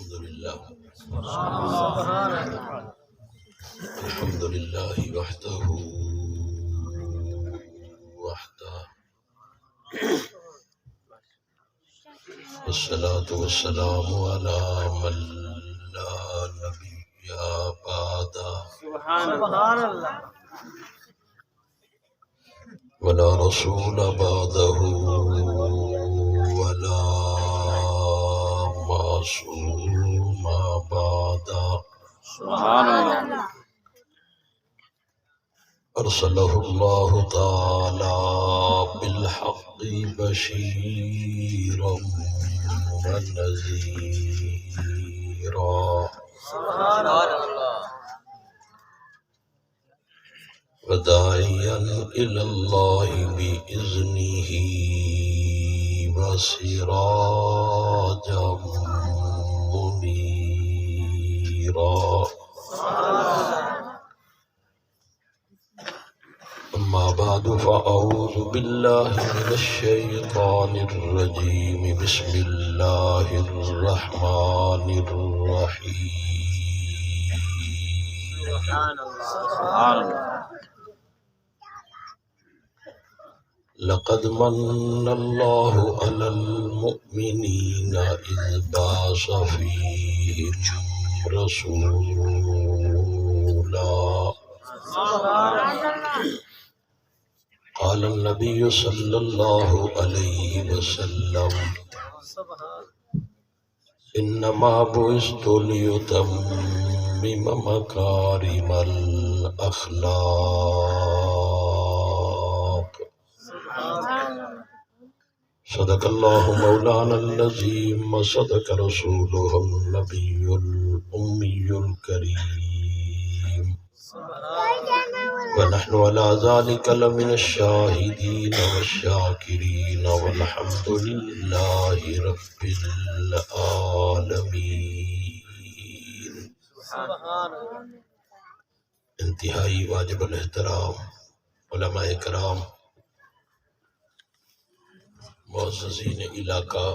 الحمد لله وحده والصلاة والسلام على من لا نبي بعده سبحان اللہ ولا رسول بعده ولا معصوم بعده سبحان اللہ أرسله الله تعالى بالحق بشيرا ونذيرا سبحان اللہ وداعيا إلى الله بإذنه وسراجا منيرا أما بعد فأعوذ بالله من الشيطان الرجيم بسم الله الرحمن الرحيم سبحان اللہ لقد من الله على المؤمنين إذ بعث فيهم رسولا قال النبي صلى الله عليه وسلم إنما بعثت لأتمم مكارم الأخلاق صدق الله مولانا العظيم وصدق رسوله النبي الأمي الكريم ونحن على ذلك لمن الشاهدين والشاكرين والحمد لله رب العالمين. انتہائی واجب الاحترام علماء کرام، معززین علاقہ،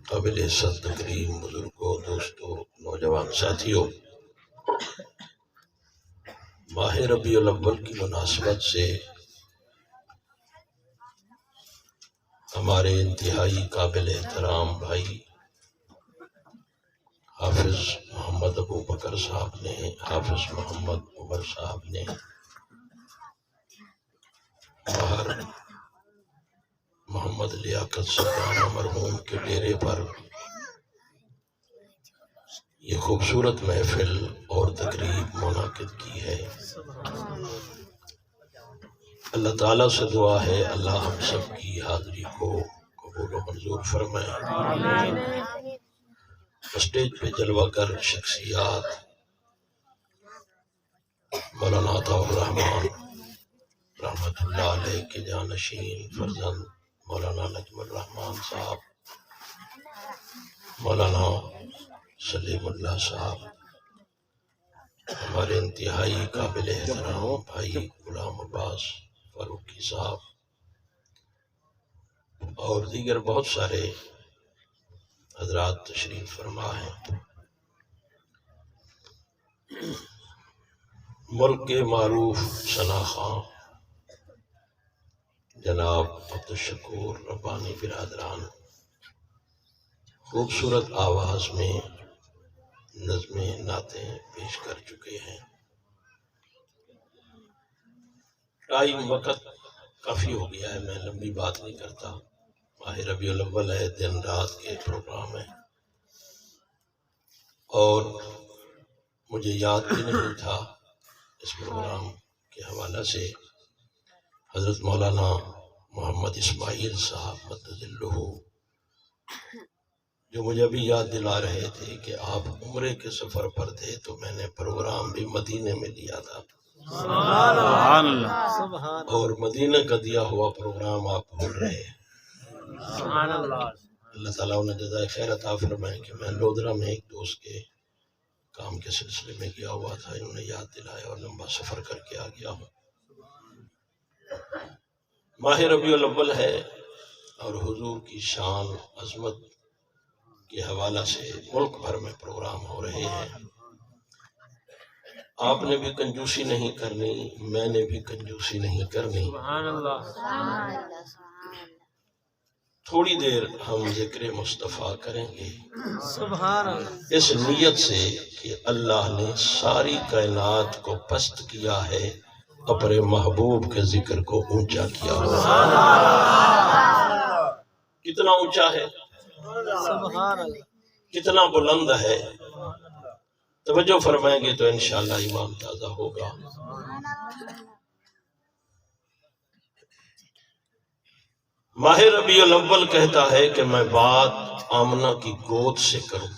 قابل عزت تکریم بزرگوں، دوستوں، نوجوان ساتھیوں، ماہ ربیع الاول کی مناسبت سے ہمارے انتہائی قابل احترام بھائی حافظ محمد ابو بکر صاحب نے، حافظ محمد عمر صاحب نے باہر محمد لیاقت سلطانہ مرحوم کے ڈیرے پر یہ خوبصورت محفل اور تقریب منعقد کی ہے۔ اللہ تعالیٰ سے دعا ہے اللہ ہم سب کی حاضری کو قبول و منظور فرمائے۔ اسٹیج پہ جلوہ گر شخصیات مولانا عطاء الرحمن رحمت اللہ علیہ کے جانشین فرزند مولانا نجم الرحمن صاحب، مولانا سلیم اللہ صاحب، ہمارے انتہائی قابل احترام بھائی غلام عباس فاروقی صاحب اور دیگر بہت سارے حضرات تشریف فرما ہیں۔ ملک کے معروف ثنا خان جناب عبدالشکور ربانی برادران خوبصورت آواز میں نظمیں نعتیں پیش کر چکے ہیں۔ ٹائم وقت کافی ہو گیا ہے، میں لمبی بات نہیں کرتا۔ ماہ ربیع الاول ہے، دن رات کے پروگرام ہے، اور مجھے یاد بھی نہیں تھا اس پروگرام کے حوالے سے حضرت مولانا محمد اسماعیل صاحب مددلہ جو مجھے ابھی یاد دلا رہے تھے کہ آپ عمرے کے سفر پر تھے تو میں نے پروگرام بھی مدینے میں لیا تھا، اور مدینہ کا دیا ہوا پروگرام آپ بھول رہے ہیں۔ اللہ تعالیٰ انہیں جزائے خیر عطا فرمائے کہ میں لودھرا میں ایک دوست کے کام کے سلسلے میں گیا ہوا تھا، انہوں نے یاد دلایا اور لمبا سفر کر کے آ گیا ہوں۔ ماہ ربیع الاول ہے اور حضور کی شان عظمت کے حوالہ سے ملک بھر میں پروگرام ہو رہے ہیں۔ آپ نے بھی کنجوسی نہیں کرنی، میں نے بھی کنجوسی نہیں کرنی۔ تھوڑی دیر ہم ذکر مصطفیٰ کریں گے اس نیت سے کہ اللہ نے ساری کائنات کو پست کیا ہے، اپنے محبوب کے ذکر کو اونچا کیا ہوا۔ کتنا اونچا ہے، کتنا بلند ہے، توجہ فرمائیں گے تو انشاءاللہ ایمان تازہ ہوگا۔ ماہ ربیع الاول کہتا ہے کہ میں بات آمنہ کی گود سے کروں،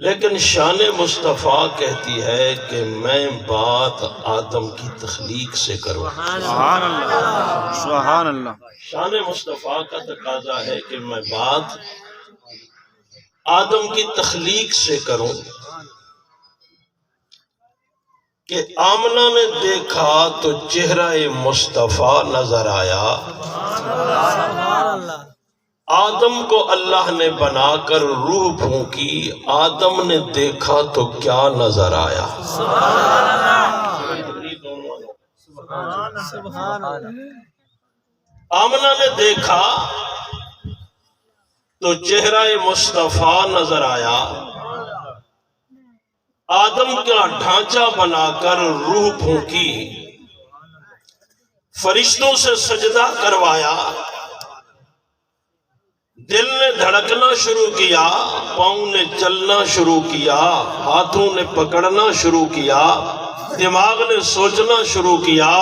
لیکن شان مصطفیٰ کہتی ہے کہ میں بات آدم کی تخلیق سے کروں۔ سبحان اللہ، سبحان اللہ۔ شان مصطفیٰ کا تقاضا ہے کہ میں بات آدم کی تخلیق سے کروں کہ آمنہ نے دیکھا تو چہرہ مصطفیٰ نظر آیا۔ آدم کو اللہ نے بنا کر روح پھونکی، آدم نے دیکھا تو کیا نظر آیا؟ آمنہ نے دیکھا تو چہرہ مصطفیٰ نظر آیا، آدم کا ڈھانچہ بنا کر روح پھونکی، فرشتوں سے سجدہ کروایا، دل نے دھڑکنا شروع کیا، پاؤں نے چلنا شروع کیا، ہاتھوں نے پکڑنا شروع کیا، دماغ نے سوچنا شروع کیا،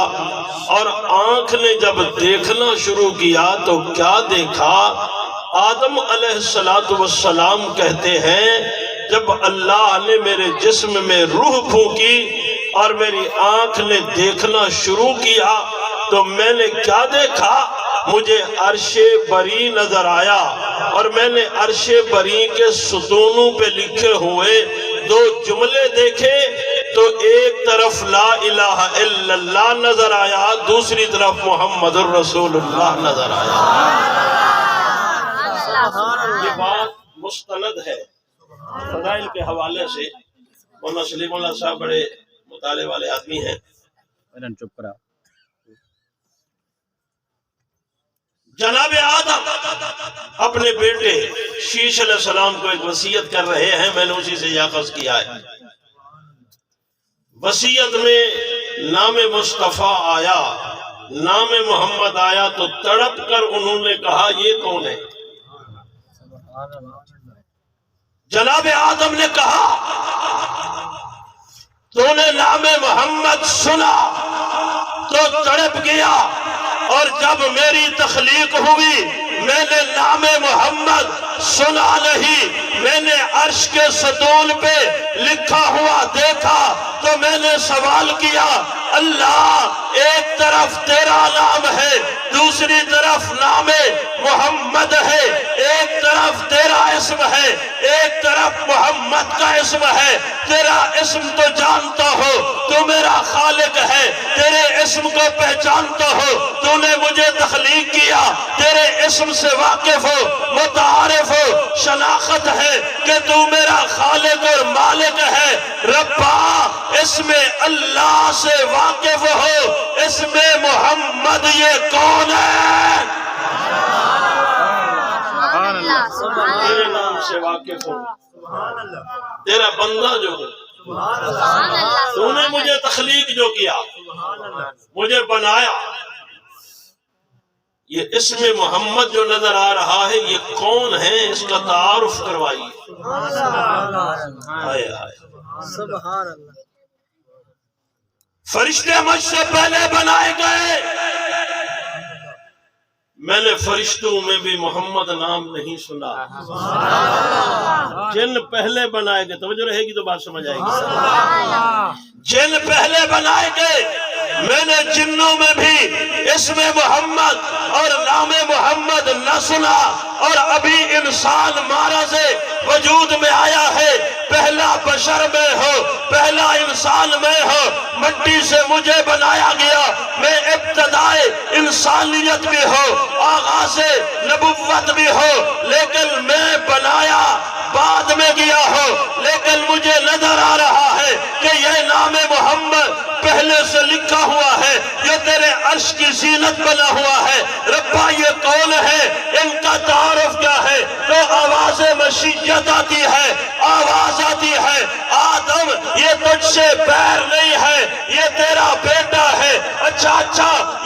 اور آنکھ نے جب دیکھنا شروع کیا تو کیا دیکھا؟ آدم علیہ السلام کہتے ہیں جب اللہ نے میرے جسم میں روح پھونکی اور میری آنکھ نے دیکھنا شروع کیا تو میں نے کیا دیکھا؟ مجھے عرش بری نظر آیا، اور میں نے عرش بری کے ستونوں پہ لکھے ہوئے دو جملے دیکھے، تو ایک طرف لا الہ الا اللہ نظر آیا، دوسری طرف محمد الرسول اللہ نظر آیا۔ یہ بات مستند ہے فضائل کے حوالے سے۔ مولانا سلیم اللہ صاحب بڑے مطالعے والے آدمی ہیں۔ چپ کرا۔ جناب آدم اپنے بیٹے شیش علیہ السلام کو ایک وصیت کر رہے ہیں، میں نے اسی سے یہ اخذ کیا ہے۔ وصیت میں نام مصطفیٰ آیا، نام محمد آیا تو تڑپ کر انہوں نے کہا یہ کون ہے؟ جناب آدم نے کہا تو نے نام محمد سنا تو تڑپ گیا، اور جب میری تخلیق ہوئی میں نے نام محمد سنا نہیں، میں نے عرش کے ستون پہ لکھا ہوا دیکھا تو میں نے سوال کیا اللہ ایک طرف تیرا نام ہے، دوسری طرف نام محمد ہے، ایک طرف تیرا اسم ہے، ایک طرف محمد کا اسم ہے، تیرا اسم تو جانتا ہو تو میرا خالق ہے، تیرے اسم کو پہچانتا ہو تو نے مجھے تخلیق کیا، تیرے اسم سے واقف ہو، متعارف ہو، شناخت ہے کہ تو میرا خالق اور مالک ہے۔ ربا اسم اللہ سے واقف ہو، اسم محمد یہ کون ہے؟ تیرے نام سے واقف ہو، تیرا بندہ جو ہو، تو نے مجھے تخلیق جو کیا، مجھے بنایا، یہ اسم محمد جو نظر آ رہا ہے یہ کون ہے؟ اس کا تعارف کروائیے۔ آئے آئے سبحان اللہ۔ فرشتے مجھ سے پہلے بنائے گئے، میں نے فرشتوں میں بھی محمد نام نہیں سنا۔ جن پہلے بنائے گئے، توجہ رہے گی تو بات سمجھ آئے گی۔ جن پہلے بنائے گئے میں نے جنوں میں بھی اسم محمد اور نام محمد نہ سنا، اور ابھی انسان معرض وجود میں آیا ہے، پہلا بشر میں ہو، پہلا انسان میں ہو، مٹی سے مجھے بنایا گیا، میں ابتدائے انسان رسالیت بھی ہو، آغاز نبوت بھی ہو، لیکن میں بنایا بعد میں گیا ہو، لیکن مجھے نظر آ رہا ہے کہ یہ نام محمد پہلے سے لکھا ہوا ہے، یہ تیرے عرش کی زینت بنا ہوا ہے۔ ربا یہ کون ہے؟ ان کا تعارف کیا ہے؟ تو آواز مشیت آتی ہے، آواز آتی ہے، آدم یہ تجھ سے بیر نہیں ہے، یہ تیرا بیٹا ہے۔ اچھا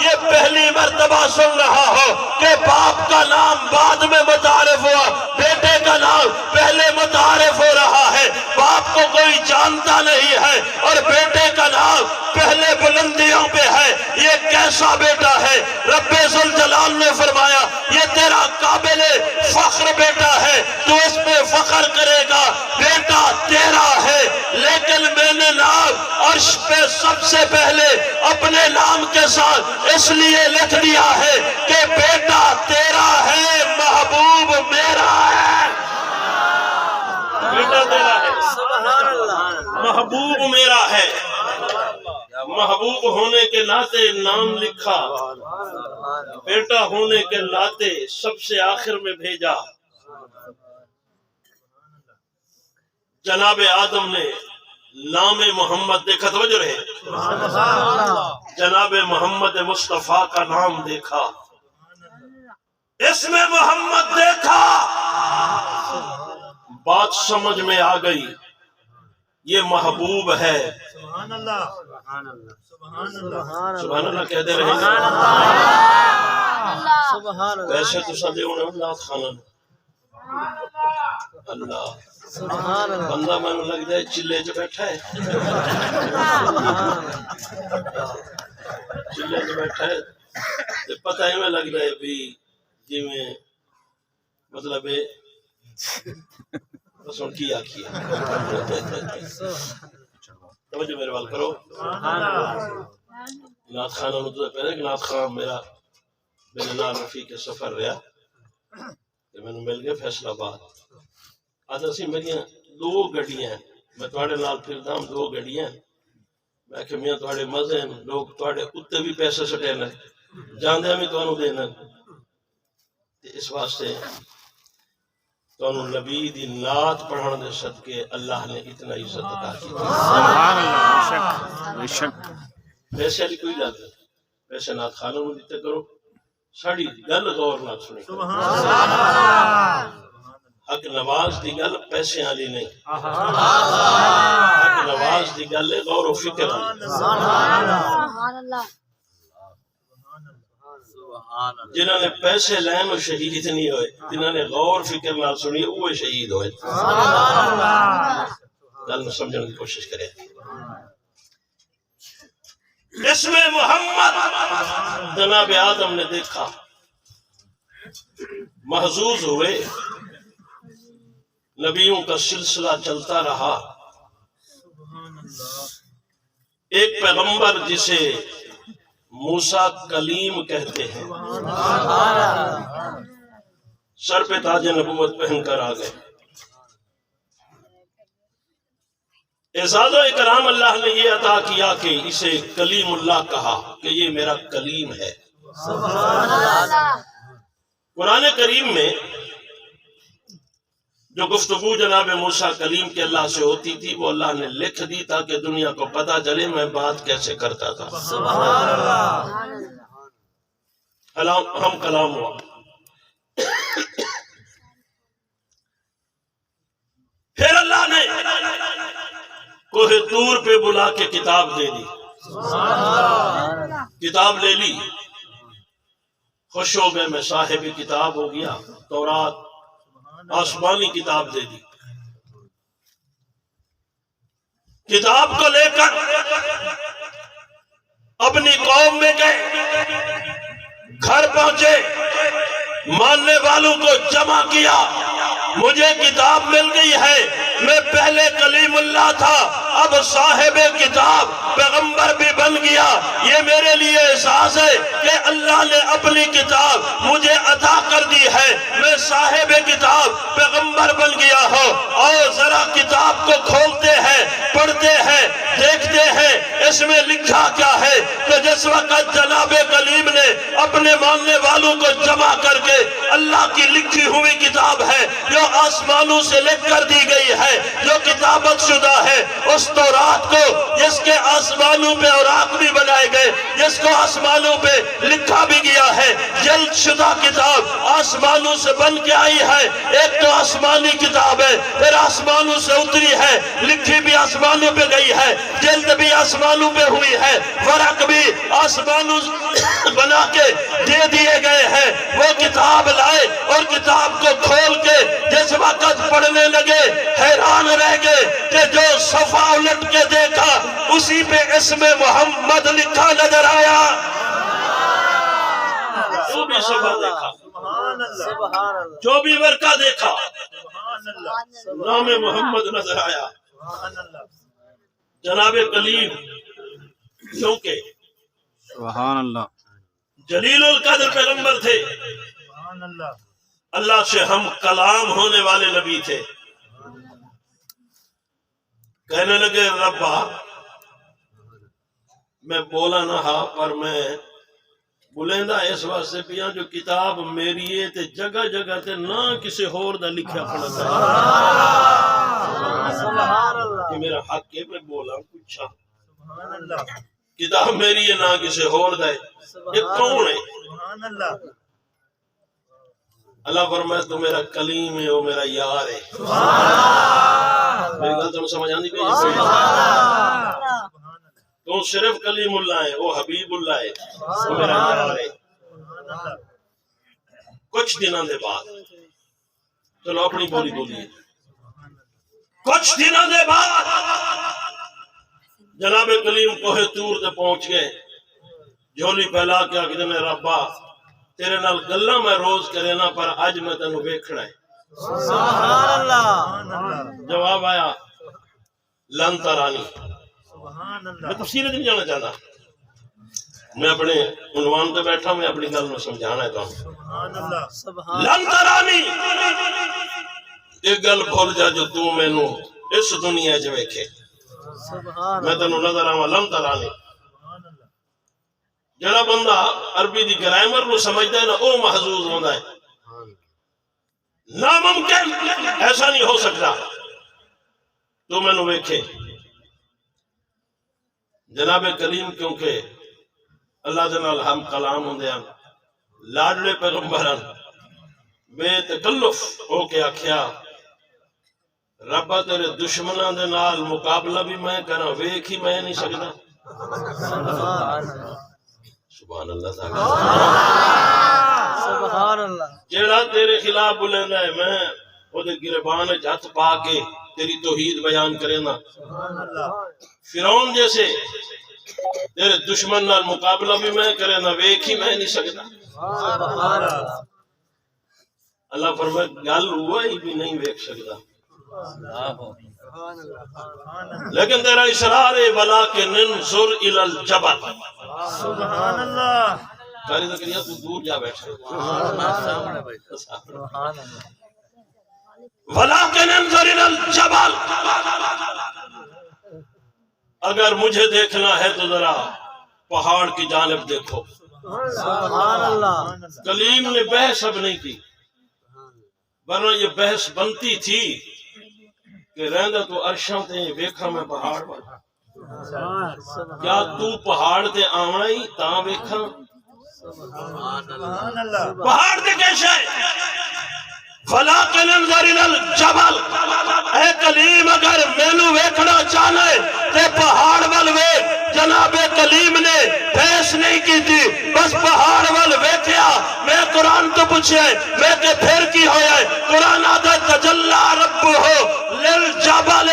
یہ پہلی مرتبہ سن رہا ہو کہ باپ کا نام بعد میں متعارف ہوا، بیٹے کا نام پہلے متعارف ہو رہا ہے۔ باپ کو کوئی جانتا نہیں ہے اور بیٹے کا نام پہلے بلندیوں پہ ہے۔ یہ کیسا بیٹا ہے؟ رب ذوالجلال نے فرمایا یہ تیرا قابل فخر بیٹا ہے، تو اس پہ فخر کرے گا، بیٹا تیرا ہے، لیکن میں نے نام عرش پہ سب سے پہلے اپنے نام کے ساتھ اس لیے لکھ دیا ہے کہ بیٹا تیرا ہے، محبوب میرا ہے۔ بیٹا تیرا ہے، محبوب میرا ہے۔ محبوب ہونے کے ناطے نام لکھا، بیٹا ہونے کے ناطے سب سے آخر میں بھیجا۔ جناب آدم نے نام محمد دیکھا، توجہ رہے، جناب محمد مصطفیٰ کا نام دیکھا، اس میں محمد دیکھا، بات سمجھ میں آ گئی، یہ محبوب ہے۔ سبحان اللہ، سبحان اللہ کہتے رہے گا۔ ویسے تو سدے ہونے اللہ خانہ اللہ بندہ میں لگ جائے چلے جو بیٹھا ہے، چلے جو بیٹھا ہے پتہ ہی میں لگ رہا ہے بھی جی میں مطلب ہے رسول کی آکھی ہے۔ توجہ میرے وال کرو۔ نعت خانہ مطلب پہلے کہ نعت خان میرا میرے نام رفیق سفر رہا کہ میں نے مل گیا فیصلہ آباد۔ آدھا سی میری دو گڑیاں ہیں، میں تھوڑے نال پھر دام دو گڑیاں ہیں، میں کہ میاں تھوڑے مزے ہیں، لوگ تھوڑے اتے بھی پیسے سٹے ہیں، جاندے ہمیں تو انہوں دینا۔ اس واسطے تو انہوں نبی دی نعت پڑھان دے صدقے اللہ نے اتنا عزت عطا کی۔ سبحان اللہ، بے شک پیسے علی کوئی جاتا ہے، پیسے نعت خانوں میں دیتے کرو، ساڑی گل غور نہ سنی۔ حق نواز دی گل پیسے علی نہیں، حق نواز دی گل غور و فکر علی۔ جنہوں نے پیسے لین وہ شہید نہیں ہوئے، جنہوں نے غور فکر نہ سنی وہ شہید ہوئے۔ گل میں سمجھنے کی کوشش کریں۔ اس میں محمد جناب آدم نے دیکھا، محظوظ ہوئے، نبیوں کا سلسلہ چلتا رہا۔ ایک پیغمبر جسے موسیٰ کلیم کہتے ہیں سر پہ تاج نبوت پہن کر آ گئے۔ اعزاز و اکرام اللہ نے یہ عطا کیا کہ اسے کلیم اللہ کہا کہ یہ میرا کلیم ہے۔ قرآن کریم میں جو گفتگو جناب موسیٰ کلیم کے اللہ سے ہوتی تھی وہ اللہ نے لکھ دی تاکہ دنیا کو پتا چلے میں بات کیسے کرتا تھا۔ ہم کلام ہوا۔ پھر اللہ نے کوہ طور پہ بلا کے کتاب دے دی، کتاب لے لی، خوش ہو گئے، میں صاحب کتاب ہو گیا، تورات آسمانی کتاب دے دی۔ کتاب کو لے کر اپنی قوم میں گئے، گھر پہنچے، ماننے والوں کو جمع کیا، مجھے کتاب مل گئی ہے، میں پہلے کلیم اللہ تھا، اب صاحب کتاب پیغمبر بھی بن گیا، یہ میرے لیے احساس ہے کہ اللہ نے اپنی کتاب مجھے عطا کر دی ہے، میں صاحب کتاب پیغمبر بن گیا ہوں۔ اور ذرا کتاب کو کھولتے ہیں، پڑھتے ہیں، دیکھتے ہیں اس میں لکھا کیا ہے کہ جس وقت جناب کلیم نے اپنے ماننے والوں کو جمع کر کے اللہ کی لکھی ہوئی کتاب ہے جو آسمانوں سے لکھ کر دی گئی ہے، جو کتابت شدہ ہے، اس تورات کو جس کے آسمانوں پہ اوراق بھی بنائے گئے، جس کو آسمانوں پہ لکھا بھی گیا ہے، جلد شدہ کتاب آسمانوں سے بن کے آئی ہے۔ ایک تو آسمانی کتاب ہے، پھر آسمانوں سے اتری ہے، لکھی بھی آسمانوں پہ گئی ہے، جلد بھی آسمانوں پہ ہوئی ہے، ورق بھی آسمانوں بنا کے دے دیے گئے ہیں۔ وہ کتاب لائے اور کتاب کو کھول کے جس وقت پڑھنے لگے حیران رہ گئے کہ جو صفحہ الٹ کے دیکھا اسی پہ اسم محمد لکھا نظر آیا۔ جو بھی صفحہ دیکھا، جو بھی ورقہ دیکھا، نام محمد نظر آیا۔ جناب کلیم کیونکہ سبحان اللہ جلیل القدر پیغمبر تھے، اللہ سے ہم کلام ہونے والے نبی تھے، کہنے لگے ربا میں بولا نہ ہا پر میں بلندہ اس واسطے پیا جو کتاب میری ہے تے جگہ جگہ تے نہ کسی ہور دا لکھیا پڑھا کہ میرا حق ہے، میں بولا پوچھا کتاب میری ہے نہ کسی ہور دا ہے، یہ کون ہے؟ اللہ فرمائے تو میرا کلیم ہے، وہ میرا یار ہے۔ میری گل تمہیں سمجھ آندی پئی؟ تو صرف کلیم اللہ ہے، وہ حبیب اللہ ہے، وہ میرا یار ہے۔ کچھ دنوں دے بعد، چلو اپنی بولی بولیے، کچھ دنوں دے بعد جناب کلیم کوہ طور تے پہنچ گئے، جھولی پھیلا کے آکھدے نے ربا تیرے نال گلاں میں روز کرے نا پر اج میں تینوں ویکھنا ہے۔ سبحان اللہ، جواب آیا لن ترانی۔ میں تفصیل نہیں جانا چاہتا، میں اپنے عنوان پہ بیٹھا، میں اپنی گل میں سمجھانا ہے تو لن ترانی، ایک گل بھول جا جو تو مینوں اس دنیا وچ ویکھے، میں تینوں نظر آواں لن ترانی۔ جڑا بندہ عربی دی گرامر نو سمجھدا ہے نا وہ محظوظ ہوندا ہے۔ ناممکن، ایسا نہیں ہو سکتا تو میں نو ویکھے۔ جناب کلیم کیونکہ اللہ دے نال ہم کلام ہوندے ہیں، لاڈلے پیغمبران بے تکلف ہو کے آکھیا ربا تیرے دشمناں دے نال مقابلہ بھی میں کراں، ویکھ ہی میں نہیں سکدا۔ سبحان اللہ سبحان اللہ، جیڑا تیرے خلاف بلیندا ہے میں او دے گربان وچ ہتھ پا کے تیری توحید بیان کرے نا۔ فرعون جیسے تیرے دشمن نال مقابلہ بھی میں کرے نا، ویکھ ہی میں نہیں سکتا۔ اللہ فرمائے گل ہوئی بھی نہیں ویکھ سکتا، لیکن تیرا اصرار ہے وَلَٰكِنْ انظُرْ إِلَى الْجَبَلِ۔ سبحان اللہ، قاری زکریا تو دور جا بیٹھا، وَلَٰكِنْ انظُرْ إِلَى الْجَبَلِ، اگر مجھے دیکھنا ہے تو ذرا پہاڑ کی جانب دیکھو۔ سبحان اللہ، کلیم نے بحث اب نہیں کی، ورنہ یہ بحث بنتی تھی کہ رہندا تو عرشاں تے ویکھاں میں پہاڑ پر، کیا تو پہاڑ تے آونا ہی تاں ویکھاں؟ پہاڑ تے کیسے وَلَٰكِنْ انظُرْ إِلَى الْجَبَلِ، اے کلیم اگر مینوں ویکھنا چاہنا ہے تے پہاڑ ول ویکھ۔ جناب کلیم نے بحث نہیں کی تھی، بس پہاڑ ول ویکھیا۔ میں قرآن تو پوچھے میں کہ پھر کی ہویا ہے؟ قرآن آدھا تجلی ربہ للجبل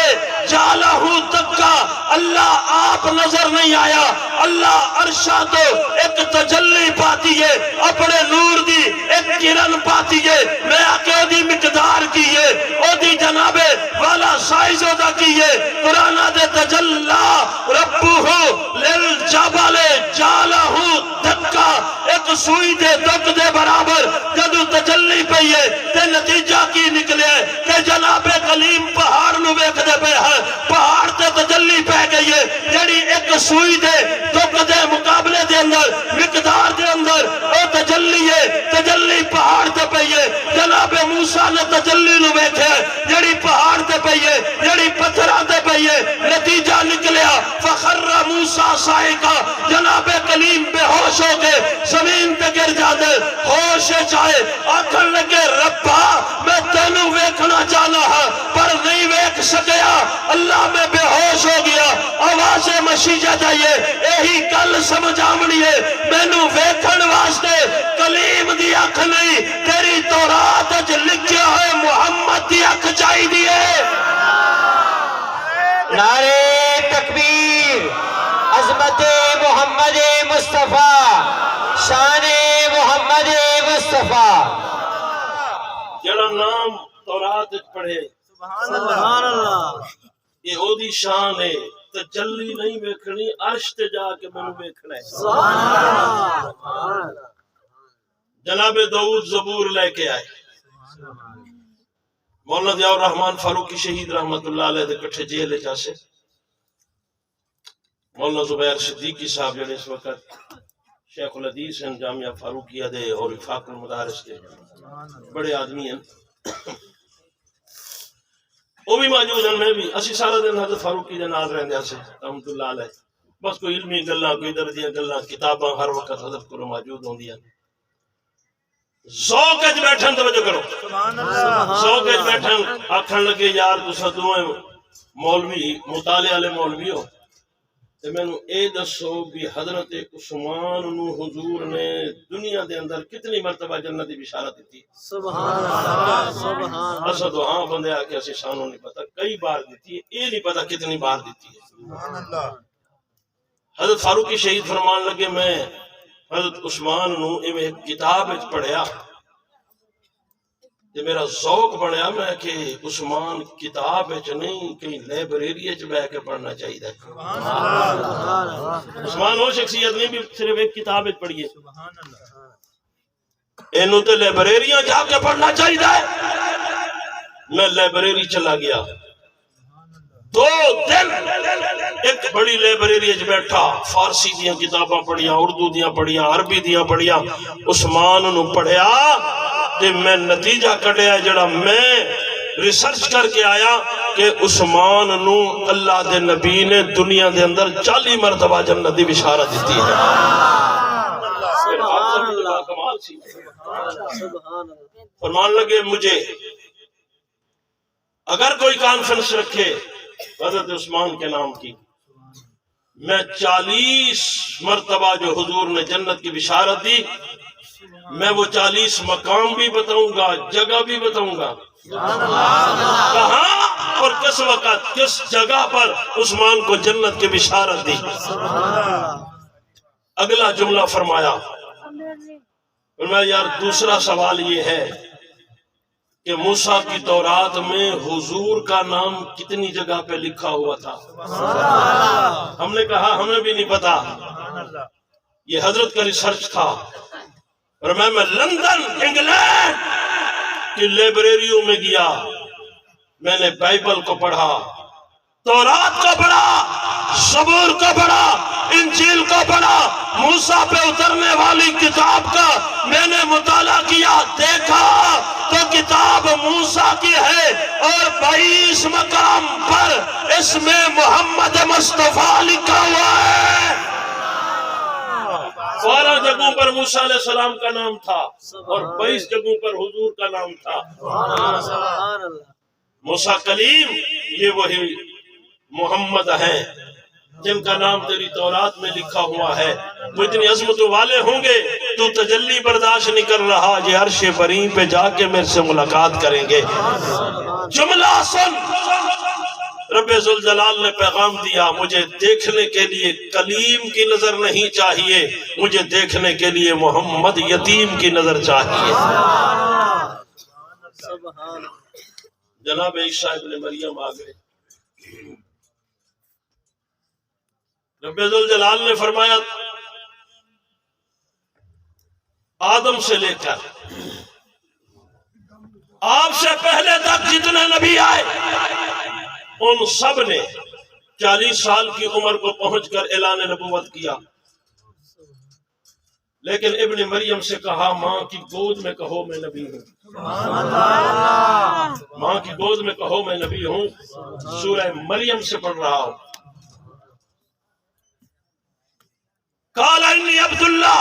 جعلہ دکا، اللہ آپ نظر نہیں آیا، اللہ عرشہ تو ایک تجلی پاتی ہے، اپنے نور دی ایک کرن پاتی ہے، میں آکے دی مقدار کی ہے، او دی جنابے والا سائز ہوتا کی ہے۔ قرآن آدھے تجلی ربہ للجبل جعلہ دکا، ایک سوئی دے دک دے برابر جدو تجلی تجلی پئی ہے تے نتیجہ کی نکلے کہ جناب کلیم پہاڑ نو ویکھدے پے ہیں پہاڑ تے تجلی پہ گئی ہے جڑی ایک سوئی دے تو کدے مقابلے دے اندر مقدار دے اندر او تجلی ہے تجلی پہاڑ تے پئی ہے جناب موسیٰ نے تجلی نو ویکھے جڑی پہاڑ تے پئی ہے جڑی پتھراں تے پئی ہے نتیجہ نکلیا فخر موسیٰ صائقہ جناب کلیم بے ہوش ہو کے زمین تے گر جاندے ہوش چاہے آکھن لگے ربا میں تینوں ویکھنا چاہنا ہاں پر نہیں ویکھ سکیا اللہ میں بے ہوش ہو گیا آواز مشیجہ جائیے یہی گل سمجھ آمنی ہے مینوں ویکھن واسطے کلیم دی اکھ نہیں تیری تورات اچ لکھیا ہے محمد دی اکھ چاہی دیئے نعرے تکبیر عظمت محمد مصطفیٰ شان محمد مصطفیٰ جڑا نام تورات اچ پڑھے سبحان اللہ یہ او دی شان ہے تجلی نہیں ویکھنی عرش تے جا کے منو ویکھنا ہے سبحان اللہ جناب داؤد زبور لے کے آئے مولانا ضیاء الرحمن فاروقی شہید رحمت اللہ علیہ دے کٹھے جیل جاسے مولانا زبیر صدیقی صاحب جڑے اس وقت شیخ الحدیث ہیں جامعہ فاروقیہ دے اور وفاق المدارس کے بڑے آدمی ہیں وہ بھی موجود ہیں میں بھی اسی سارا دن حضرت فاروقی دے نال رہندے سے رحمت اللہ علیہ بس کوئی علمی گلاں کوئی دردیاں گلاں کتاباں ہر وقت حضرت کو موجود ہوندیاں ذوق اچ بیٹھن توجہ کرو سبحان اللہ ذوق اچ بیٹھن آکھن لگے یار تساں دوویں مولوی مطالعے والے مولوی ہو تے مینوں اے دسو بھی حضرت عثمان نو حضور نے دنیا دے اندر کتنی مرتبہ جنت دی بشارت دیتی سبحان اللہ سبحان اسد ہاں بندے آ کے اسی سانوں نہیں پتہ کئی بار دیتی ہے اے نہیں پتہ کتنی بار دیتی ہے سبحان اللہ حضرت فاروقی شہید فرمان لگے میں حضرت عثمان نو ایک کتاب وچ پڑھیا تے میرا ذوق بنیا میں کہ عثمان کتاب وچ نہیں کہیں لائبریری وچ بیٹھ کے پڑھنا چاہیے سبحان اللہ عثمان وہ شخصیت نہیں بھی صرف ایک کتاب وچ پڑھیے سبحان اللہ اینو تے لائبریریاں جا کے پڑھنا چاہیے میں لائبریری چلا گیا 2 دن ایک بڑی لائبریری وچ بیٹھا فارسی دیاں کتاباں پڑھیاں اردو دیاں پڑھیاں عربی دیاں پڑھیاں عثمان نو پڑھیا تے میں نتیجہ کڈیا جڑا میں ریسرچ کر کے آیا کہ عثمان نو اللہ دے نبی نے دنیا دے اندر 40 مرتبہ جنت دی بشارت دیتی ہے سبحان اللہ کمال سی سبحان اللہ فرمان لگے مجھے اگر کوئی کانفرنس رکھے حضرت عثمان کے نام کی میں 40 مرتبہ جو حضور نے جنت کی بشارت دی میں وہ 40 مقام بھی بتاؤں گا جگہ بھی بتاؤں گا کہاں اور کس وقت کس جگہ پر عثمان کو جنت کی بشارت دی اگلا جملہ فرمایا یار دوسرا سوال یہ ہے کہ موسیٰ کی تورات میں حضور کا نام کتنی جگہ پہ لکھا ہوا تھا ہم نے کہا ہمیں بھی نہیں پتا یہ حضرت کا ریسرچ تھا اور میں لندن انگلینڈ کی لائبریریوں میں گیا میں نے بائبل کو پڑھا تورات کو پڑھا زبور کو پڑھا انجیل کو پڑھا موسیٰ پہ اترنے والی کتاب کا میں نے مطالعہ کیا دیکھا تو کتاب موسیٰ کی ہے اور 22 مقام پر اس میں محمد مصطفیٰ لکھا ہوا ہے 12 جگہوں پر موسیٰ علیہ السلام کا نام تھا اور 22 جگہوں پر حضور کا نام تھا سبحان اللہ موسیٰ کلیم یہ وہی محمد ہیں جن کا نام تیری تورات میں لکھا ہوا ہے وہ اتنی عظمتوں والے ہوں گے تو تجلی برداشت نہیں کر رہا یہ عرش بریں پہ جا کے میرے سے ملاقات کریں گے جملہ سن رب ذوالجلال نے پیغام دیا مجھے دیکھنے کے لیے کلیم کی نظر نہیں چاہیے مجھے دیکھنے کے لیے محمد یتیم کی نظر چاہیے جناب عیسیٰ ابن مریم آگئے رب ذوالجلال نے فرمایا آدم سے لے کر آپ سے پہلے تک جتنے نبی آئے ان سب نے 40 سال کی عمر کو پہنچ کر اعلان نبوت کیا، لیکن ابن مریم سے کہا ماں کی گود میں کہو میں نبی ہوں، ماں کی گود میں کہو میں نبی ہوں۔ سورہ مریم سے پڑھ رہا ہوں۔ قال انی عبداللہ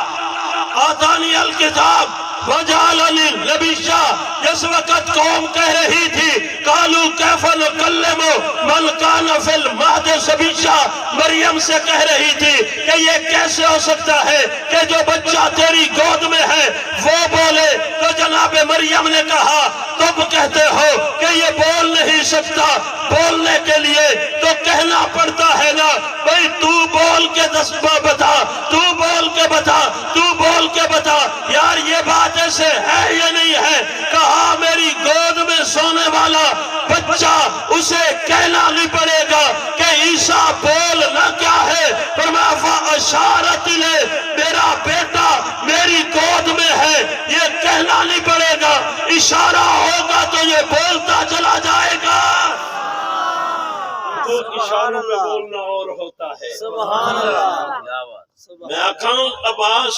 آتانی الکتاب وجعلنی نبیا۔ جس وقت قوم کہہ رہی تھی قالوا کیف نکلم من کان فی المہد صبیا، مریم سے کہہ رہی تھی کہ یہ کیسے ہو سکتا ہے کہ جو بچہ تیری گود میں ہے وہ بولے، تو جناب مریم نے کہا تم کہتے ہو کہ یہ بول نہیں سکتا، بولنے کے لیے تو کہنا پڑتا ہے نا، بھئی تو بول کے بتا، تو بول کے بتا، تو بول کے بتا۔ یار یہ بات ایسے ہے یا نہیں ہے؟ کہا میری گود میں سونے والا بچہ اسے کہنا نہیں پڑے گا کہ عیسیٰ بولنا کیا ہے۔ فرمایا فَأَشَارَتْ إِلَيْهِ، میرا بیٹا میری گود میں ہے، یہ کہنا نہیں پڑے گا، اشارہ ہوگا تو یہ بولتا چلا جائے گا۔ تو اشاروں میں بولنا اور ہوتا ہے۔ سبحان اللہ۔ میں آکھاں عباس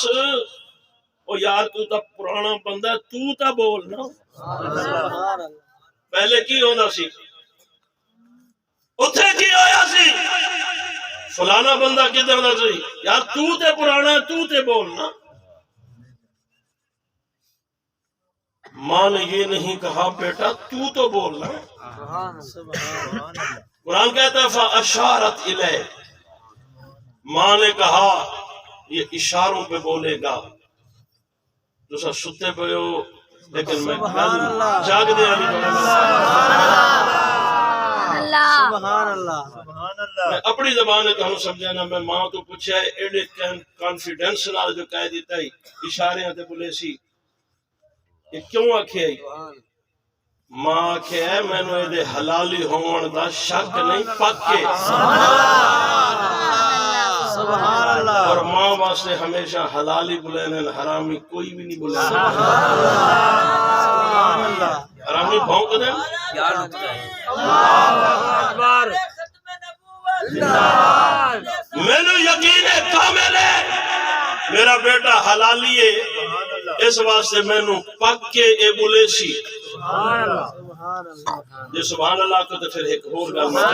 او یار تو تا پرانا بندہ تو تا بولنا، سبحان اللہ۔ پہلے کی ہونا سی، اتھے کی ہویا سی، فلانا بندہ کدھر ہونا سی، یار تو تے پرانا تو تے بولنا۔ ماں نے یہ نہیں کہا بیٹا تو تو بولنا۔ قرآن کہتا ہے فَأَشَارَتْ إِلَيْهِ، ماں نے کہا یہ اشاروں پہ بولے گا۔ تو سر ستے پہ ہو لیکن میں جاگ دے آنی پڑے گا۔ سبحان اللہ۔ میں اپنی زبان کہوں سمجھا نا، میں ماں تو پوچھا ہے ایڈے کانفیڈنس نال جو کہہ دیتا ہے اشارے آتے بولے سی یہ کیوں آکھے آئی؟ ماں آکھے ہے میں نے دے حلالی ہون دا شک نہیں پکے، سبحان اللہ۔ اور ماں واسطے ہمیشہ حلالی بلینے حرامی کوئی بھی نہیں بلینے۔ سبحان اللہ۔ حرامی بھونک دیں میں نے یقین کامل ہے میرا بیٹا حلالی ہے، اس واسطے میں نے پکے اے بولے سی۔ یہ سبحان اللہ کو تو پھر ایک اور گل میں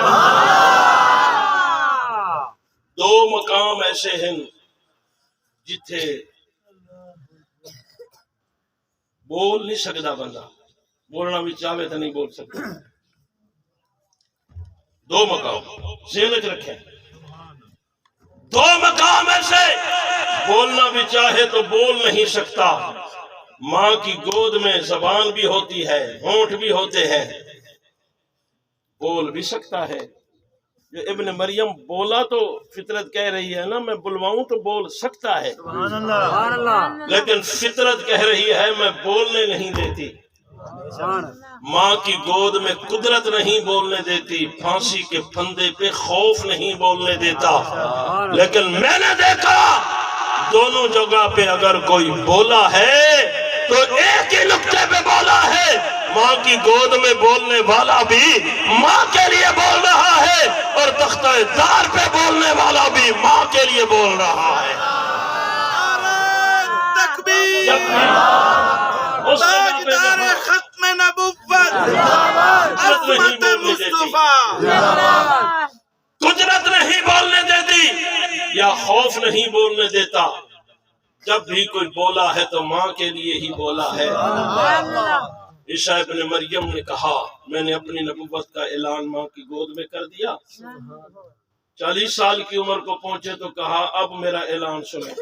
دو مقام ایسے ہیں جتھے بول نہیں سکتا بندہ، بولنا بھی چاہے تو نہیں بول سکتا۔ دو مقام ذہن وچ رکھیں، دو مقام ایسے بولنا بھی چاہے تو بول نہیں سکتا۔ ماں کی گود میں زبان بھی ہوتی ہے، ہونٹ بھی ہوتے ہیں، بول بھی سکتا ہے۔ جو ابن مریم بولا تو فطرت کہہ رہی ہے نا میں بلواؤں تو بول سکتا ہے، لیکن فطرت کہہ رہی ہے میں بولنے نہیں دیتی۔ ماں کی گود میں قدرت نہیں بولنے دیتی، پھانسی کے پھندے پہ خوف نہیں بولنے دیتا۔ لیکن میں نے دیکھا دونوں جگہ پہ اگر کوئی بولا ہے تو ایک ہی نقطے پہ بولا ہے، ماں کی گود میں بولنے والا بھی ماں کے لیے بول رہا ہے، اور تختہ دار پہ بولنے والا بھی ماں کے لیے بول رہا ہے۔ تاجدار ختم نبوت عظمت مصطفیٰ، قدرت نہیں بولنے دیتی یا خوف نہیں بولنے دیتا، جب بھی کوئی بولا ہے تو ماں کے لیے ہی بولا ہے۔ عیسیٰ ابن مریم نے کہا میں نے اپنی نبوت کا اعلان ماں کی گود میں کر دیا، 40 سال کی عمر کو پہنچے تو کہا اب میرا اعلان سنیں۔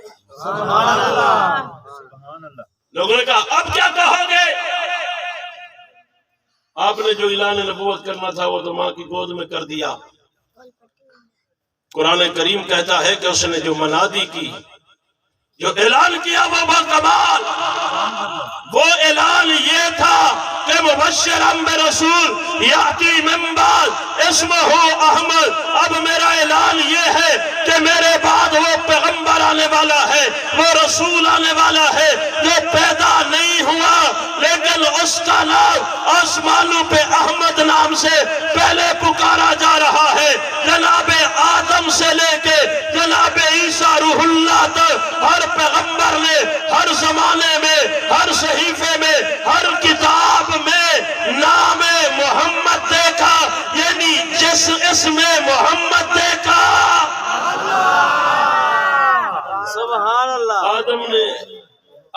لوگوں نے کہا اب کیا کہو گے؟ آپ نے جو اعلان نبوت کرنا تھا وہ تو ماں کی گود میں کر دیا۔ قرآن کریم کہتا ہے کہ اس نے جو منادی کی، جو اعلان کیا وہ باکمال، وہ اعلان یہ تھا کہ مبشرا برسول یاتی من بعد اسمہ احمد۔ اب میرا اعلان یہ ہے کہ میرے بعد وہ پیغمبر آنے والا ہے، وہ رسول آنے والا ہے جو پیدا نہیں ہوا لیکن اس کا نام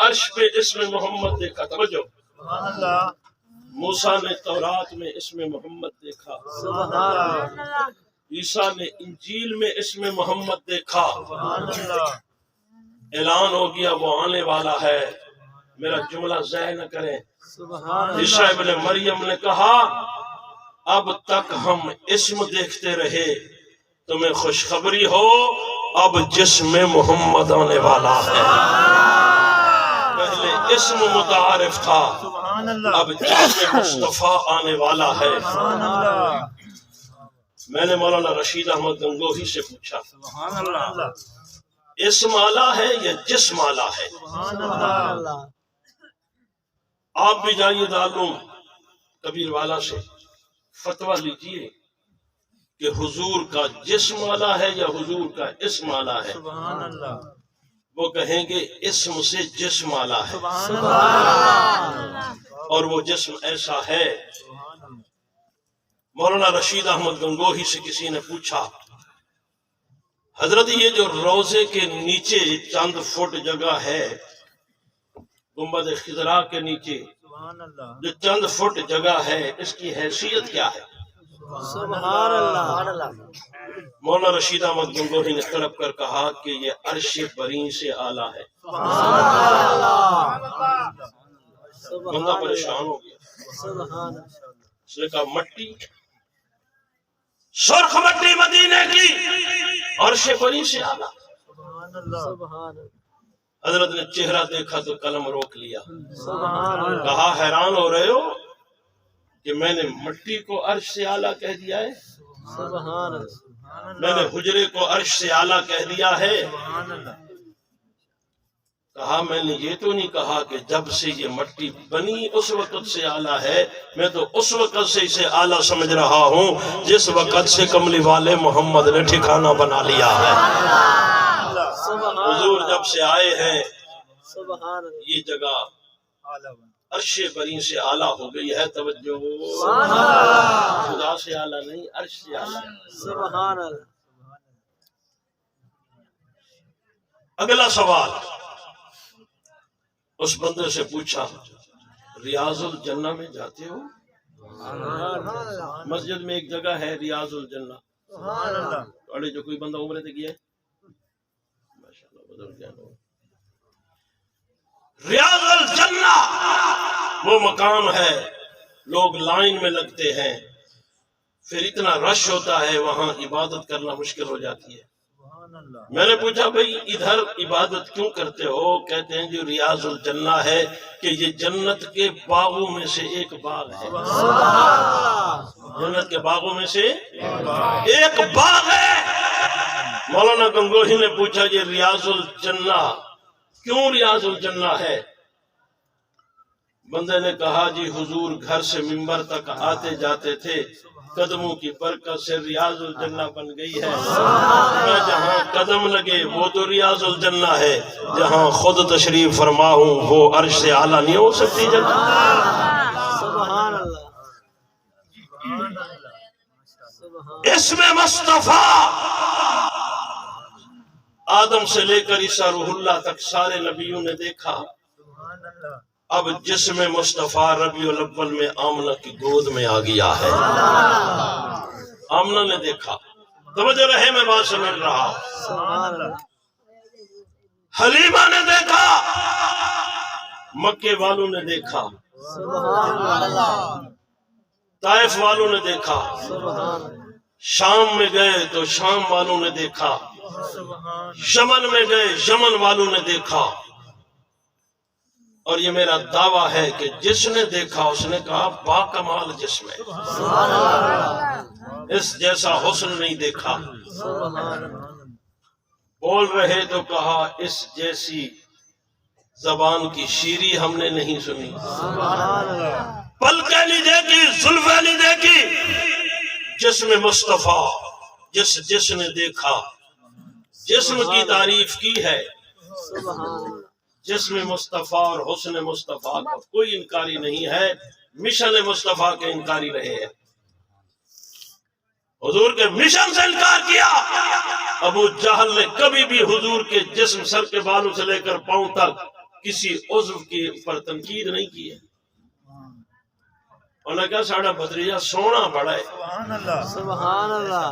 عرش پہ اسم محمد دیکھا. توجہ. سبحان اللہ موسیٰ نے تورات میں اسم محمد دیکھا. سبحان اللہ عیسیٰ نے انجیل میں اسم محمد دیکھا. سبحان اللہ اعلان ہو گیا وہ آنے والا ہے. میرا جملہ ضائع نہ کریں. سبحان عیسیٰ ابن مریم نے کہا اب تک ہم اسم دیکھتے رہے، تمہیں خوشخبری ہو اب جسم محمد آنے والا ہے. پہلے اسم متعارف تھا، سبحان اللہ اب جسم مصطفیٰ آنے والا ہے. سبحان اللہ میں نے مولانا رشید احمد گنگوہی سے پوچھا سبحان اللہ اسم آلہ ہے یا جسم آلہ ہے؟ سبحان اللہ آپ بھی جائیے دارالعلوم کبیر والا سے فتویٰ لیجئے کہ حضور کا جسم آلہ ہے یا حضور کا اسم آلہ ہے. سبحان اللہ وہ کہیں گے اسم سے جسم آلہ ہے، سبحان اللہ اور وہ جسم ایسا ہے. مولانا رشید احمد گنگوہی سے کسی نے پوچھا حضرت یہ جو روزے کے نیچے چند فٹ جگہ ہے، گنبد خضرا کے نیچے سبحان اللہ جو چند فٹ جگہ ہے، اس کی حیثیت کیا ہے؟ سبحان اللہ مولانا رشید احمد گنگوہی نے تڑپ کر کہا کہ یہ عرش بری سے اعلیٰ ہے. بندہ پریشان ہو گیا. سبحان اس نے کہا مٹی، سرخ مٹی مدینے کی، عرش بری سے اعلیٰ. اللہ حضرت نے چہرہ دیکھا تو قلم روک لیا. سبحان اللہ کہا حیران ہو رہے ہو کہ میں نے مٹی کو عرش سے اعلیٰ کہہ دیا ہے، سبحان اللہ میں نے حجرے کو عرش سے اعلیٰ کہہ دیا ہے. کہا میں نے یہ تو نہیں کہا کہ جب سے یہ مٹی بنی اس وقت سے اعلیٰ ہے، میں تو اس وقت سے اسے اعلیٰ سمجھ رہا ہوں جس وقت سے کملی والے محمد نے ٹھکانہ بنا لیا ہے. حضور جب سے آئے ہیں سبحان اللہ یہ جگہ عرش بری سے اعلیٰ ہو گئی ہے. توجہ، خدا سے اعلیٰ نہیں، عرش سے اعلیٰ. سبحان اللہ اگلا سوال اس بندے سے پوچھا ریاض الجنہ میں جاتے ہو؟ مسجد میں ایک جگہ ہے ریاض الجنہ. سبحان اللہ اڑے جو کوئی بندہ عمرے تے گیا ہے ماشاءاللہ بدل گیا. ریاض الجنہ وہ مقام ہے، لوگ لائن میں لگتے ہیں، پھر اتنا رش ہوتا ہے وہاں عبادت کرنا مشکل ہو جاتی ہے. میں نے پوچھا بھئی ادھر عبادت کیوں کرتے ہو؟ کہتے ہیں جو ریاض الجنہ ہے کہ یہ جنت کے باغوں میں سے ایک باغ ہے. جنت کے باغوں میں سے ایک باغ ہے. مولانا گنگوہی نے پوچھا یہ ریاض الجنہ کیوں ریاض الجنہ ہے؟ بندے نے کہا جی حضور گھر سے منبر تک آتے جاتے تھے، قدموں کی برکت سے ریاض الجنہ بن گئی ہے. میں جہاں قدم لگے وہ تو ریاض الجنہ ہے، جہاں خود تشریف فرما ہوں وہ عرش سے اعلیٰ نہیں ہو سکتی جنت. سبحان اللہ اسم مصطفیٰ آدم سے لے کر عیسیٰ روح اللہ تک سارے نبیوں نے دیکھا. اب جسم مصطفیٰ ربیع الاول میں آمنہ کی گود میں آ گیا ہے. آمنہ نے دیکھا. توجہ رہے میں بات سمجھ رہا ہوں. سبحان اللہ حلیمہ نے دیکھا، مکے والوں نے دیکھا، سبحان اللہ طائف والوں نے دیکھا، سبحان شام میں گئے تو شام والوں نے دیکھا، یمن میں گئے یمن والوں نے دیکھا. اور یہ میرا دعویٰ ہے کہ جس نے دیکھا اس نے کہا باکمال جسم ہے، اس جیسا حسن نہیں دیکھا. بول رہے تو کہا اس جیسی زبان کی شیری ہم نے نہیں سنی، پلکیں نہیں دیکھی، زلفیں نہیں دیکھی. جسم مصطفیٰ جس نے دیکھا جسم کی تعریف کی ہے. جسم مصطفیٰ اور حسن مصطفیٰ کا کوئی انکاری نہیں ہے، مشن مصطفیٰ کے انکاری رہے ہیں. حضور کے مشن سے انکار کیا. ابو جہل نے کبھی بھی حضور کے جسم سر کے بالوں سے لے کر پاؤں تک کسی عضو کے اوپر تنقید نہیں کی ہے. انہوں نے کہا ساڑھا بھتریجا سونا بڑا ہے. سبحان اللہ.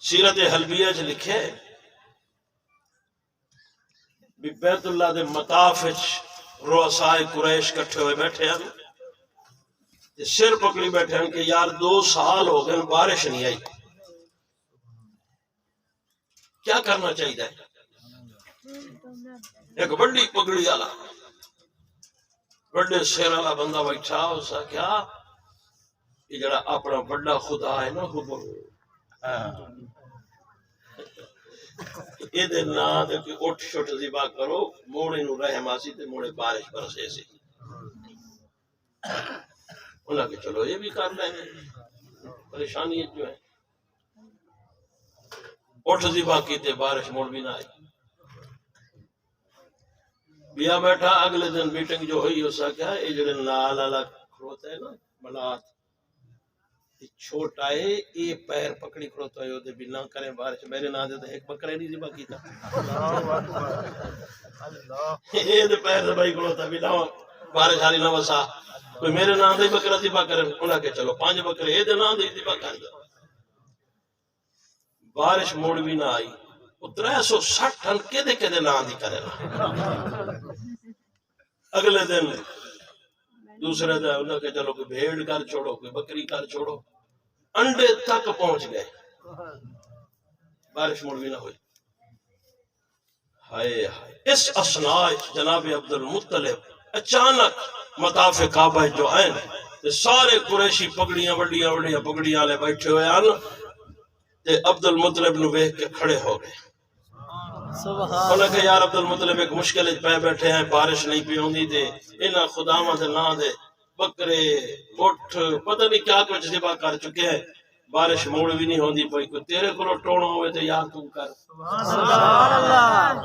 سیرت حلبیہ چ لکھے بھی بیت اللہ دے مطاف وچ رؤسائے قریش کٹھے ہوئے بیٹھے ہیں تے سر پکڑی بیٹھے ہیں کہ یار 2 سال ہو گئے بارش نہیں آئی، کیا کرنا چاہیے؟ ایک بڑی پگڑی والا بڑے سر والا بندہ بیٹھا، اس نے کیا یہ جڑا اپنا بڑا خدا ہے نا حبر یہ دے نا دے کوئی اٹھ شٹ ذبح کرو، موڑے نو رحم آسی تے موڑے بارش برسے سی. انہاں کہ چلو یہ بھی کر لیں گے، پریشانی جو ہے اٹھ ذبح کی تے بارش موڑ بھی نہ آئی. بیا بیٹھا اگلے دن میٹنگ جو ہوئی اس کا کیا یہ جڑے نال والا کھڑوتا ہے نا منات چھوٹا ہے یہ پیر پکڑی کھڑوتا ہے وہ بھی نہ کریں بارش، میرے نہ دے تو ایک بکرے نہیں ذبح کیتا یہ دے پیر دے بھائی کھڑوتا بھی نہ بارش حالی نہ وسا کوئی میرے نہ دے بکرا ذبح کریں. انہاں کہ چلو 5 بکرے یہ دے نہ دے ذبح کر دے. بارش موڑ بھی نہ آئی. 360 ٹن کے نہ دی کرے. اگلے دن دوسرے دن انہوں نے چلو کوئی بھیڑ کر چھوڑو کوئی بکری کر چھوڑو، انڈے تک پہنچ گئے، بارش موڑ بھی نہ ہوئی. ہائے ہائے اس اسنا جناب عبد المطلب اچانک مطاف کعبہ جو آئے سارے قریشی پگڑیاں بڑیاں بڑیاں پگڑیاں والے بیٹھے ہوئے ہیں، عبد المطلب نو دیکھ کے کھڑے ہو گئے. انہوں نے کہا یار عبد المطلب ایک مشکل پہ بیٹھے ہیں، بارش نہیں پی ہوندی تے انہاں خداواں دے نام دے بکرے اٹھ پتہ نہیں کیا کچھ ذبح کر چکے ہیں، بارش موڑ بھی نہیں ہوندی پئی. کوئی تیرے کولو ٹونا ہوئے تے یار تو کر، سبحان اللہ.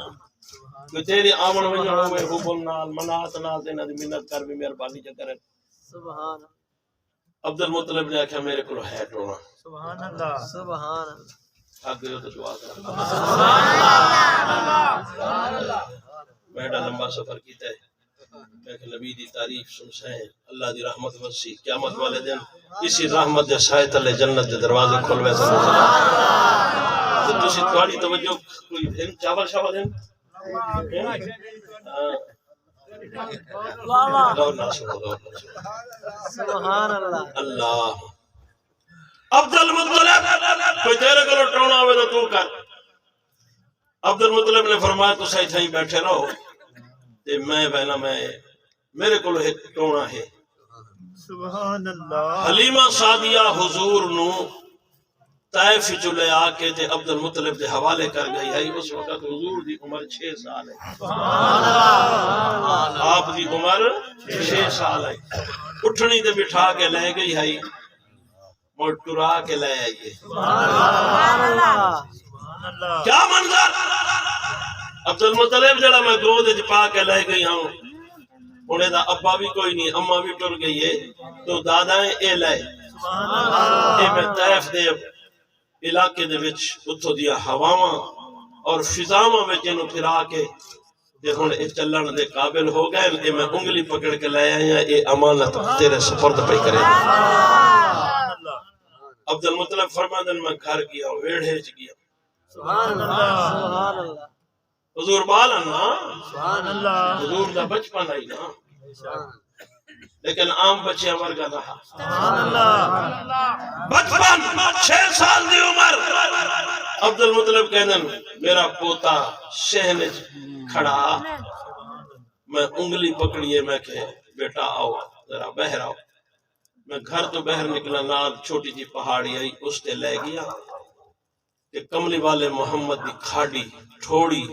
کوئی تیری آمن ونجن ہوئے حبل نال منات نال تے انہاں دی منت کر بھی مہربانی چ کرن. سبحان عبد المطلب نے آکھیا میرے کولو ہے ٹونا. سبحان اللہ. سبحان اللہ. آگے تو دعا کر. میڈا لمبا سفر کیتا ہے کہ نبی دی تعریف سن سائیں اللہ دی رحمت وسی قیامت والے دن اسی رحمت دے سائے تلے جنت دے دروازے کھلوے سن. تو تسی تھوڑی توجہ کوئی دن چاول شاول دن سبحان اللہ. اللہ عبد المطلب کوئی تیرے کو ٹونا ہوئے تو تو کر. عبد المطلب نے فرمایا تو صحیح صحیح بیٹھے رہو تے میں بہنا میں میرے کو ایک ٹونا ہے. سبحان اللہ. حلیمہ سعدیہ حضور نو طائف چ لے آ کے تے عبد المطلب دے حوالے کر گئی ہے. اس وقت حضور دی عمر 6 سال ہے. آپ دی عمر 6 سال ہے. اٹھنی تے بٹھا کے لے گئی ہے، مڑ ٹرا کے لے آئیے. سبحان اللہ. کیا منظر! عبد المطلب جڑا میں گود وچ پا کے لے گئی ہوں، انہیں دا ابا بھی کوئی نہیں، اماں بھی ٹر گئی ہے، تو دادا اے لے اے میں طائف دے علاقے دے وچ اتھوں دیا ہواواں اور فضاواں وچ انہوں پھرا کے تے ہن اے چلن دے قابل ہو گئے. اے میں انگلی پکڑ کے لے آیا، اے امانت تیرے سپرد پہ کرے. عبد المطلب فرماندن میں گھر گیا ویڑھے چ گیا. سبحان اللہ. سبحان اللہ. حضور بالا نا سبحان اللہ. حضور دا بچپن آئی نا، لیکن عام بچے ورگا رہا. سبحان اللہ. بچپن 6 سال دی عمر عبد المطلب کہندن میرا پوتا شہن کھڑا، میں انگلی پکڑیے میں کہ بیٹا آؤ ذرا بہر آؤ. میں گھر تو بہر نکلا، نال چھوٹی جی پہاڑی آئی، اس تے لے گیا کہ کملی والے محمد دی کھاڑی ٹھوڑی